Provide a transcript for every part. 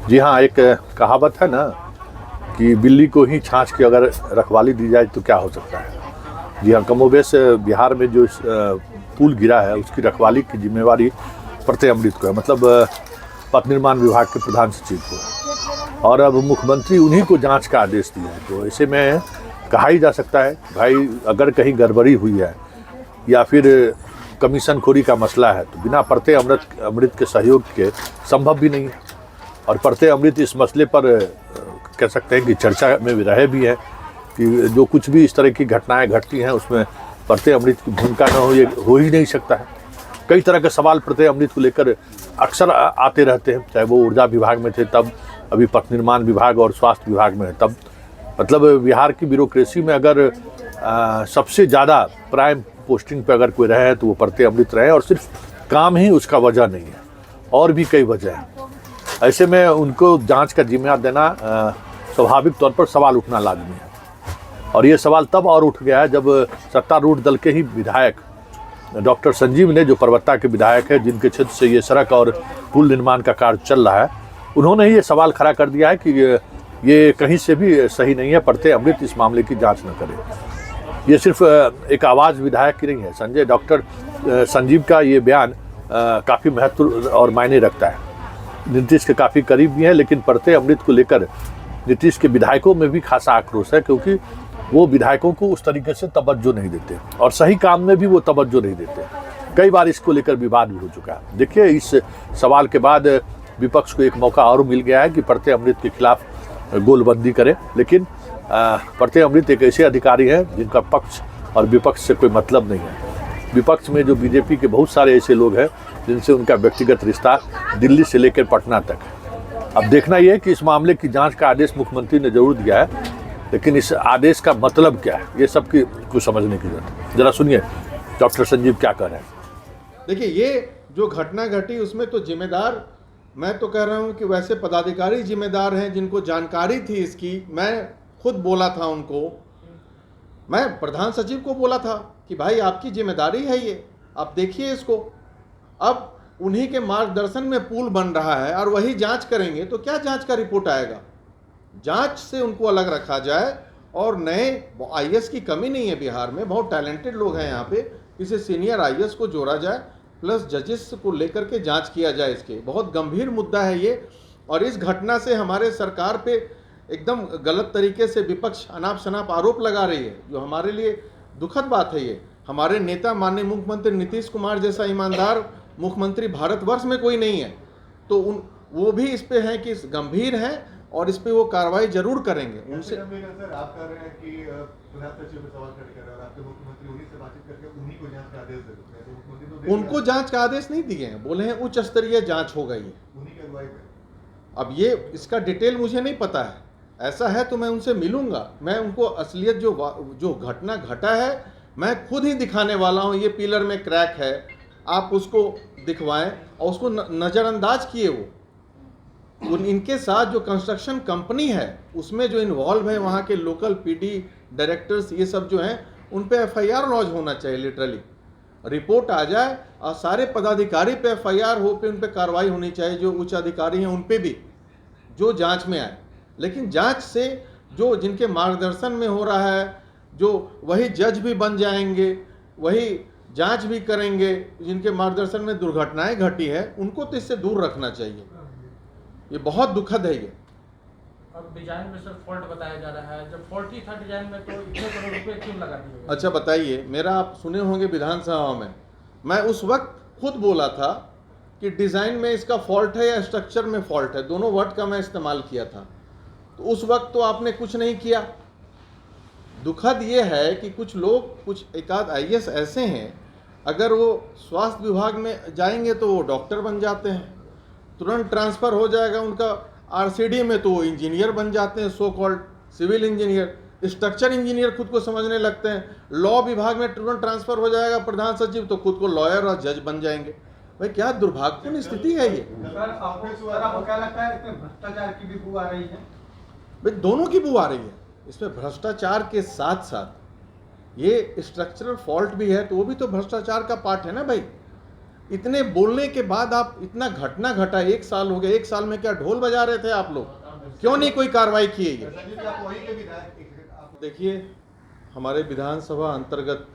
जी हाँ, एक कहावत है ना कि बिल्ली को ही छाछ की अगर रखवाली दी जाए तो क्या हो सकता है। जी हाँ, कमोबेश बिहार में जो पुल गिरा है उसकी रखवाली की जिम्मेवारी प्रत्यय अमृत को है, मतलब पथ निर्माण विभाग के प्रधान सचिव को है। और अब मुख्यमंत्री उन्हीं को जांच का आदेश दिया है, तो ऐसे में कहा ही जा सकता है भाई अगर कहीं गड़बड़ी हुई है या फिर कमीशन खोरी का मसला है तो बिना प्रत्यय अमृत के सहयोग के संभव भी नहीं है। और प्रत्यय अमृत इस मसले पर कह सकते हैं कि चर्चा में रहे भी है कि जो कुछ भी इस तरह की घटनाएं घटती हैं उसमें प्रत्यय अमृत की भूमिका न हो, ये हो ही नहीं सकता है। कई तरह के सवाल प्रत्यय अमृत को लेकर अक्सर आते रहते हैं, चाहे वो ऊर्जा विभाग में थे तब, अभी पथ निर्माण विभाग और स्वास्थ्य विभाग में है तब। मतलब बिहार की ब्यूरोक्रेसी में अगर सबसे ज़्यादा प्राइम पोस्टिंग पे अगर कोई रहे तो वो प्रत्यय अमृत रहे, और सिर्फ काम ही उसका वजह नहीं है, और भी कई वजह हैं। ऐसे में उनको जांच का जिम्मेदार देना स्वाभाविक तौर पर सवाल उठना लाजमी है। और ये सवाल तब और उठ गया है जब सत्तारूढ़ दल के ही विधायक डॉक्टर संजीव ने, जो परबत्ता के विधायक है जिनके क्षेत्र से ये सड़क और पुल निर्माण का कार्य चल रहा है, उन्होंने ही ये सवाल खड़ा कर दिया है कि ये कहीं से भी सही नहीं है, प्रत्यय अमृत इस मामले की जांच न करे। ये सिर्फ एक आवाज़ विधायक की नहीं है, डॉक्टर संजीव का ये बयान काफ़ी महत्व और मायने रखता है। नीतीश के काफ़ी करीब भी हैं, लेकिन प्रत्यय अमृत को लेकर नीतीश के विधायकों में भी खासा आक्रोश है, क्योंकि वो विधायकों को उस तरीके से तवज्जो नहीं देते और सही काम में भी वो तवज्जो नहीं देते। कई बार इसको लेकर विवाद भी हो चुका है। देखिए, इस सवाल के बाद विपक्ष को एक मौका और मिल गया है कि प्रत्यय अमृत के खिलाफ गोलबंदी करे, लेकिन प्रत्यय अमृत एक ऐसे अधिकारी हैं जिनका पक्ष और विपक्ष से कोई मतलब नहीं है। विपक्ष में जो बीजेपी के बहुत सारे ऐसे लोग हैं जिनसे उनका व्यक्तिगत रिश्ता दिल्ली से लेकर पटना तक है। अब देखना यह है कि इस मामले की जांच का आदेश मुख्यमंत्री ने जरूर दिया है, लेकिन इस आदेश का मतलब क्या है ये सबकी कुछ समझने की जरूरत है। जरा सुनिए डॉक्टर संजीव क्या कह रहे हैं। देखिए, ये जो घटना घटी उसमें तो जिम्मेदार मैं तो कह रहा हूँ कि वैसे पदाधिकारी जिम्मेदार हैं जिनको जानकारी थी इसकी। मैं खुद बोला था उनको, मैं प्रधान सचिव को बोला था कि भाई आपकी जिम्मेदारी है ये, आप देखिए इसको। अब उन्हीं के मार्गदर्शन में पुल बन रहा है और वही जांच करेंगे तो क्या जांच का रिपोर्ट आएगा। जांच से उनको अलग रखा जाए, और नए आईएएस की कमी नहीं है बिहार में, बहुत टैलेंटेड लोग हैं यहाँ पे, किसी सीनियर आईएएस को जोड़ा जाए, प्लस जजेस को लेकर के जांच किया जाए। इसके बहुत गंभीर मुद्दा है ये, और इस घटना से हमारे सरकार पे एकदम गलत तरीके से विपक्ष अनाप शनाप आरोप लगा रही है, जो हमारे लिए दुखद बात है। ये हमारे नेता माननीय मुख्यमंत्री नीतीश कुमार जैसा ईमानदार मुख्यमंत्री भारतवर्ष में कोई नहीं है, तो वो भी इस पे हैं कि गंभीर हैं और इस पे वो कार्रवाई जरूर करेंगे। उनसे सर आप कह रहे हैं कि प्रधान सचिव पे सवाल खड़े कर रहे हैं और आपके मुख्यमंत्री उन्हीं से बातचीत करके उन्हीं को जांच का आदेश दे देते हैं, तो मुख्यमंत्री तो उनको जांच का आदेश नहीं दिए हैं, बोले हैं उच्च स्तरीय जांच हो गई है उन्हीं की अगुवाई में। अब ये इसका डिटेल मुझे नहीं पता है, ऐसा है तो मैं उनसे मिलूंगा, मैं उनको असलियत जो घटना घटा है मैं खुद ही दिखाने वाला हूँ। ये पिलर में क्रैक है, आप उसको दिखवाएं, और उसको नज़रअंदाज किए वो इनके साथ जो कंस्ट्रक्शन कंपनी है उसमें जो इन्वॉल्व है, वहाँ के लोकल पीडी डायरेक्टर्स, ये सब जो हैं उन पे एफआईआर लॉन्च होना चाहिए। लिटरली रिपोर्ट आ जाए और सारे पदाधिकारी पे एफआईआर हो, पे उन पे कार्रवाई होनी चाहिए, जो उच्च अधिकारी हैं उन पे भी, जो जांच में आए। लेकिन जांच से जो जिनके मार्गदर्शन में हो रहा है, जो वही जज भी बन जाएंगे, वही जांच भी करेंगे, जिनके मार्गदर्शन में दुर्घटनाएं घटी है, उनको तो इससे दूर रखना चाहिए। ये बहुत दुखद है ये। अब डिजाइन में सर फॉल्ट बताया जा रहा है, जब फॉल्ट ही था डिजाइन में तो इतने करोड़ रुपए क्यों लगा दिए? अच्छा बताइए, मेरा आप सुने होंगे विधानसभा में, मैं उस वक्त खुद बोला था कि डिज़ाइन में इसका फॉल्ट है या स्ट्रक्चर में फॉल्ट है, दोनों वर्ड का मैं इस्तेमाल किया था। तो उस वक्त तो आपने कुछ नहीं किया। दुखद ये है कि कुछ लोग, कुछ एकाध आईएएस ऐसे हैं, अगर वो स्वास्थ्य विभाग में जाएंगे तो वो डॉक्टर बन जाते हैं, तुरंत ट्रांसफ़र हो जाएगा उनका आरसीडी में तो वो इंजीनियर बन जाते हैं, so called civil engineer, structure engineer खुद को समझने लगते हैं। लॉ विभाग में तुरंत ट्रांसफ़र हो जाएगा प्रधान सचिव, तो खुद को लॉयर और जज बन जाएंगे। भाई क्या दुर्भाग्यपूर्ण स्थिति है ये। आपको क्या लगता है इसमें भ्रष्टाचार की भी बू आ रही है? भाई दोनों की बू आ रही है इसमें, भ्रष्टाचार के साथ साथ ये स्ट्रक्चरल फॉल्ट भी है, तो वो भी तो भ्रष्टाचार का पार्ट है ना भाई। इतने बोलने के बाद आप इतना घटना घटा, 1 साल हो गया, 1 साल में क्या ढोल बजा रहे थे आप लोग? क्यों नहीं कोई कार्रवाई की है ये? संजीव जी, आप वहीं के विधायक, एक सेकंड, आप देखिए, हमारे विधानसभा अंतर्गत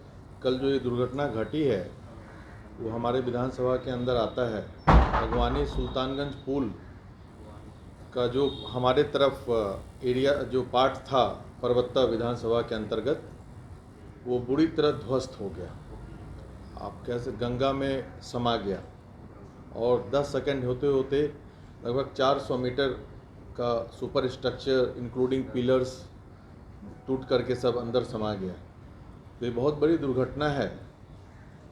कल जो ये दुर्घटना घटी है वो हमारे विधानसभा के अंदर आता है। भगवानी सुल्तानगंज पुल का जो हमारे तरफ एरिया जो पार्ट था परबत्ता विधानसभा के अंतर्गत, वो बुरी तरह ध्वस्त हो गया। आप कैसे गंगा में समा गया और 10 सेकंड होते होते लगभग 400 मीटर का सुपर स्ट्रक्चर इंक्लूडिंग पिलर्स टूट करके सब अंदर समा गया। तो ये बहुत बड़ी दुर्घटना है,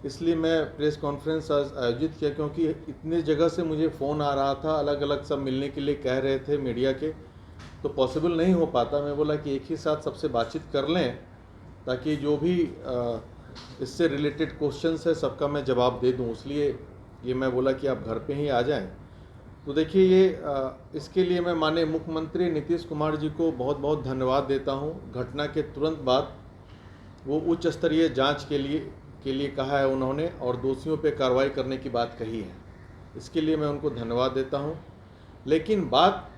इसलिए मैं प्रेस कॉन्फ्रेंस आज आयोजित किया, क्योंकि इतने जगह से मुझे फ़ोन आ रहा था, अलग अलग सब मिलने के लिए कह रहे थे मीडिया के, तो पॉसिबल नहीं हो पाता। मैं बोला कि एक ही साथ सबसे बातचीत कर लें ताकि जो भी इससे रिलेटेड क्वेश्चंस है सबका मैं जवाब दे दूं, इसलिए ये मैं बोला कि आप घर पे ही आ जाएं। तो देखिए, ये इसके लिए मैं माननीय मुख्यमंत्री नीतीश कुमार जी को बहुत बहुत धन्यवाद देता हूं। घटना के तुरंत बाद वो उच्च स्तरीय जांच के लिए कहा है उन्होंने, और दोषियों पे कार्रवाई करने की बात कही है, इसके लिए मैं उनको धन्यवाद देता हूं। लेकिन बात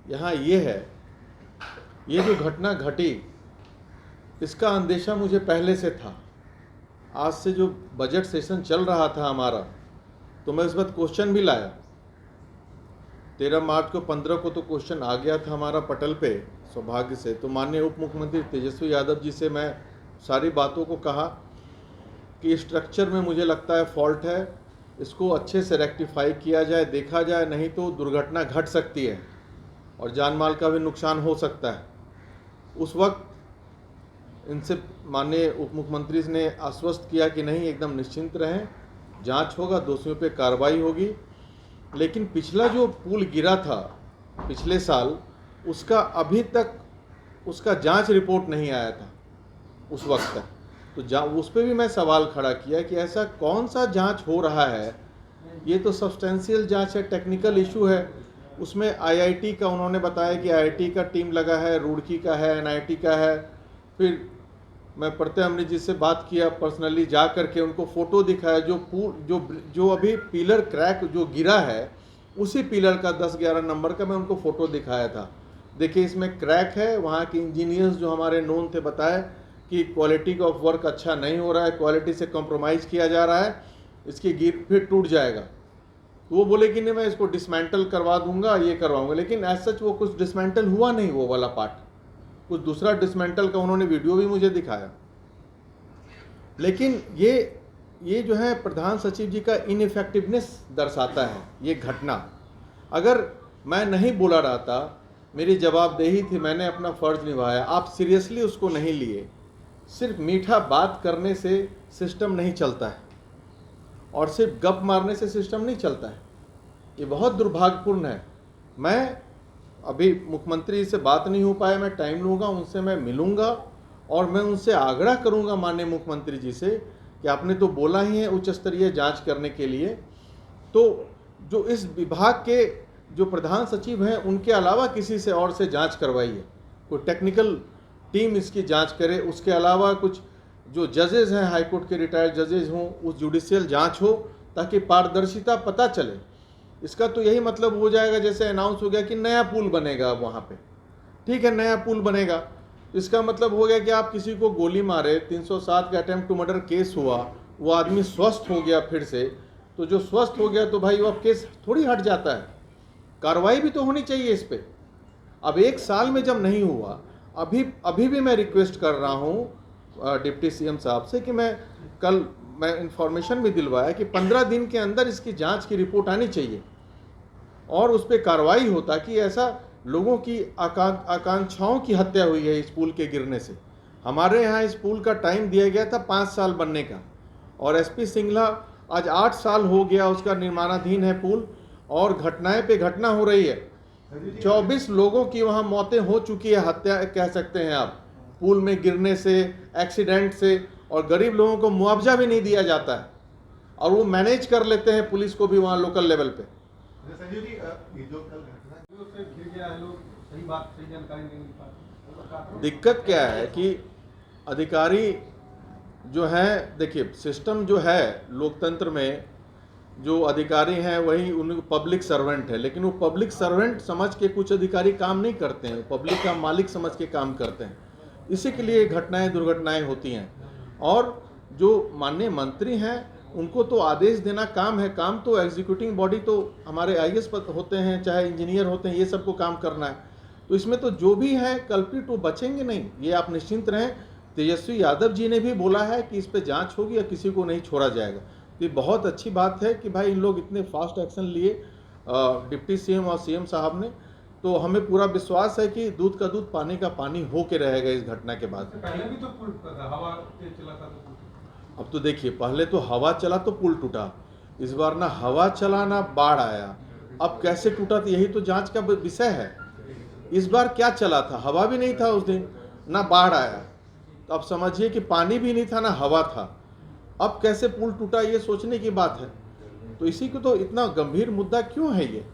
यहाँ ये है, ये जो घटना घटी इसका अंदेशा मुझे पहले से था। आज से जो बजट सेशन चल रहा था हमारा, तो मैं इस बात क्वेश्चन भी लाया। 13 मार्च को 15 को तो क्वेश्चन आ गया था हमारा पटल पे, सौभाग्य से। तो माननीय उप मुख्यमंत्री तेजस्वी यादव जी से मैं सारी बातों को कहा कि स्ट्रक्चर में मुझे लगता है फॉल्ट है, इसको अच्छे से रेक्टिफाई किया जाए, देखा जाए, नहीं तो दुर्घटना घट सकती है और जान माल का भी नुकसान हो सकता है। उस वक्त इनसे माननीय उप मुख्यमंत्री ने आश्वस्त किया कि नहीं, एकदम निश्चिंत रहें, जांच होगा, दोषियों पे कार्रवाई होगी। लेकिन पिछला जो पुल गिरा था पिछले साल, उसका अभी तक उसका जांच रिपोर्ट नहीं आया था उस वक्त तक। तो उस पर भी मैं सवाल खड़ा किया कि ऐसा कौन सा जांच हो रहा है, ये तो सब्सटेंशियल जांच है, टेक्निकल इशू है। उसमें आईआईटी का उन्होंने बताया कि आईआईटी का टीम लगा है, रुड़की का है, एनआईटी का है। फिर मैं प्रत्यय अमृत जी से बात किया, पर्सनली जा करके उनको फ़ोटो दिखाया, जो अभी पिलर क्रैक जो गिरा है उसी पिलर का 10-11 नंबर का मैं उनको फ़ोटो दिखाया था। देखिए, इसमें क्रैक है। वहाँ के इंजीनियर्स जो हमारे नोन थे बताए कि क्वालिटी ऑफ वर्क अच्छा नहीं हो रहा है, क्वालिटी से कॉम्प्रोमाइज़ किया जा रहा है, इसकी गिर फिर टूट जाएगा। तो वो बोले कि नहीं, मैं इसको डिसमेंटल करवा दूंगा, ये करवाऊंगा। लेकिन एज सच वो कुछ डिसमेंटल हुआ नहीं, वो वाला पार्ट, कुछ दूसरा डिसमेंटल का उन्होंने वीडियो भी मुझे दिखाया। लेकिन ये जो है प्रधान सचिव जी का इनइफेक्टिवनेस दर्शाता है ये घटना। अगर मैं नहीं बोला रहा था, मेरी जवाबदेही थी, मैंने अपना फ़र्ज निभाया, आप सीरियसली उसको नहीं लिए। सिर्फ मीठा बात करने से सिस्टम नहीं चलता है और सिर्फ गप मारने से सिस्टम नहीं चलता है। ये बहुत दुर्भाग्यपूर्ण है। मैं अभी मुख्यमंत्री से बात नहीं हो पाया, मैं टाइम लूँगा, उनसे मैं मिलूँगा और मैं उनसे आग्रह करूँगा माननीय मुख्यमंत्री जी से कि आपने तो बोला ही है उच्च स्तरीय जाँच करने के लिए, तो जो इस विभाग के जो प्रधान सचिव हैं उनके अलावा किसी से और से जाँच करवाइए, कोई टेक्निकल टीम इसकी जांच करे। उसके अलावा कुछ जो जजेस हैं, हाईकोर्ट के रिटायर्ड जजेस हों, उस जुडिशियल जांच हो ताकि पारदर्शिता पता चले। इसका तो यही मतलब हो जाएगा जैसे अनाउंस हो गया कि नया पुल बनेगा वहाँ पे, ठीक है, नया पुल बनेगा, इसका मतलब हो गया कि आप किसी को गोली मारे, 307 का अटेम्प्ट टू मर्डर केस हुआ, वो आदमी स्वस्थ हो गया फिर से, तो जो स्वस्थ हो गया तो भाई वो अब केस थोड़ी हट जाता है, कार्रवाई भी तो होनी चाहिए इस पर। अब 1 साल में जब नहीं हुआ, अभी भी मैं रिक्वेस्ट कर रहा हूँ डिप्टी सीएम साहब से कि मैं इंफॉर्मेशन भी दिलवाया कि 15 दिन के अंदर इसकी जांच की रिपोर्ट आनी चाहिए और उस पर कार्रवाई हो, ताकि ऐसा लोगों की आकांक्षाओं की हत्या हुई है इस पुल के गिरने से। हमारे यहाँ इस पुल का टाइम दिया गया था 5 साल बनने का, और एसपी सिंगला आज 8 साल हो गया उसका निर्माणाधीन है पुल, और घटनाएं पे घटना हो रही है। 24 लोगों की वहाँ मौतें हो चुकी है, हत्या कह सकते हैं आप, पुल में गिरने से, एक्सीडेंट से, और गरीब लोगों को मुआवजा भी नहीं दिया जाता है और वो मैनेज कर लेते हैं पुलिस को भी वहाँ लोकल लेवल पे। संजीव जी, ये जो कल घटना से गिर गया है, लोग सही बात सही जानकारी नहीं मिल पाती। दिक्कत क्या है कि अधिकारी जो हैं, देखिए सिस्टम जो है लोकतंत्र में जो अधिकारी हैं वही उन पब्लिक सर्वेंट है, लेकिन वो पब्लिक सर्वेंट समझ के कुछ अधिकारी काम नहीं करते हैं, पब्लिक का मालिक समझ के काम करते हैं। इसी के लिए घटनाएं दुर्घटनाएं होती हैं। और जो माननीय मंत्री हैं उनको तो आदेश देना काम है, काम तो एग्जीक्यूटिंग बॉडी तो हमारे आईएएस होते हैं, चाहे इंजीनियर होते हैं, ये सबको काम करना है। तो इसमें तो जो भी है कल्प्रिट वो बचेंगे नहीं, ये आप निश्चिंत रहें। तेजस्वी यादव जी ने भी बोला है कि इस पे जांच होगी और किसी को नहीं छोड़ा जाएगा। तो ये बहुत अच्छी बात है कि भाई इन लोग इतने फास्ट एक्शन लिए डिप्टी सीएम और सीएम साहब ने। तो हमें पूरा विश्वास है कि दूध का दूध पानी का पानी हो के रहेगा इस घटना के बाद। पहले भी तो पुल टूटा था, हवा तेज चला था तो पुल टूटा। अब तो देखिए, पहले तो हवा चला तो पुल टूटा, इस बार ना हवा चला ना बाढ़ आया। अब कैसे टूटा तो यही तो जांच का विषय है। इस बार क्या चला था, हवा भी नहीं था उस दिन, ना बाढ़ आया, तो अब समझिए कि पानी भी नहीं था ना हवा था। अब कैसे पुल टूटा ये सोचने की बात है। तो इसी को तो इतना गंभीर मुद्दा क्यों है ये।